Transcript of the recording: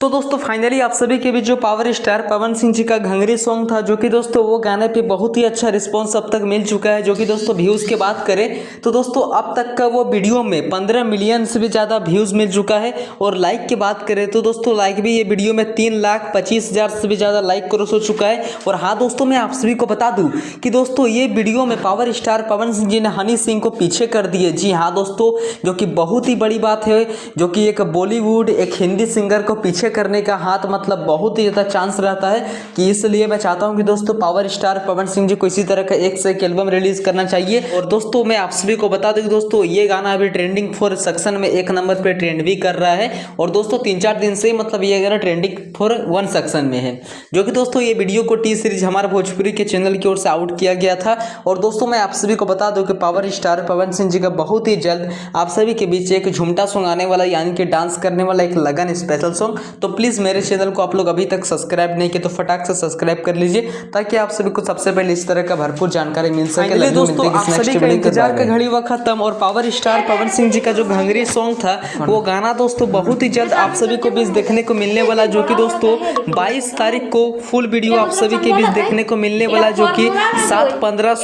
तो दोस्तों फाइनली आप सभी के बीच जो पावर स्टार पवन सिंह जी का घंगरी सॉन्ग था, जो कि दोस्तों वो गाने पे बहुत ही अच्छा रिस्पांस अब तक मिल चुका है। जो कि दोस्तों व्यूज़ की बात करें तो दोस्तों अब तक का वो वीडियो में 15 मिलियन से भी ज़्यादा व्यूज़ मिल चुका है। और लाइक की बात करें तो दोस्तों लाइक भी ये वीडियो में 3,25,000 से भी ज़्यादा लाइक क्रॉस हो चुका है। और हाँ दोस्तों, मैं आप सभी को बता दूँ कि दोस्तों ये वीडियो में पावर स्टार पवन सिंह जी ने हनी सिंह को पीछे कर दिए। जी हाँ दोस्तों, जो कि बहुत ही बड़ी बात है, जो कि एक बॉलीवुड एक हिंदी सिंगर को पीछे करने का हाथ मतलब बहुत ही ज़्यादा चांस रहता है। कि इसलिए मैं चाहता हूं कि दोस्तों पावर स्टार पवन सिंह जी को इसी तरह का एक से एक एल्बम रिलीज करना चाहिए। और दोस्तों मैं आप सभी को बता दूं कि दोस्तों ये गाना अभी ट्रेंडिंग 4 सेक्शन में 1 नंबर पे ट्रेंड भी कर रहा है। और दोस्तों 3-4 दिन से मतलब ये गाना ट्रेंडिंग 4 1 सेक्शन में है। जो कि दोस्तों ये वीडियो को टी सीरीज हमारे भोजपुरी के चैनल की ओर से आउट किया गया था। और दोस्तों मैं आप सभी को बता दूं कि पावर स्टार पवन सिंह जी का बहुत ही जल्द आप सभी के बीच एक झुमटा सॉन्ग आने वाला, यानी कि डांस करने वाला एक लगन स्पेशल सॉन्ग। तो प्लीज मेरे चैनल को आप लोग अभी तक सब्सक्राइब नहीं किए तो फटाक से सब्सक्राइब कर लीजिए, ताकि आप सभी को सबसे पहले इस तरह का भरपूर जानकारी मिल सके। दोस्तों आप सभी का इंतजार का घड़ी हुआ खत्म, और पावर स्टार पवन सिंह जी का जो घंगरी सॉन्ग था वो गाना दोस्तों बहुत ही जल्द आप सभी को बीच देखने को मिलने वाला। जो कि दोस्तों 22 तारीख को फुल वीडियो आप सभी के बीच देखने को मिलने वाला, जो कि 7-15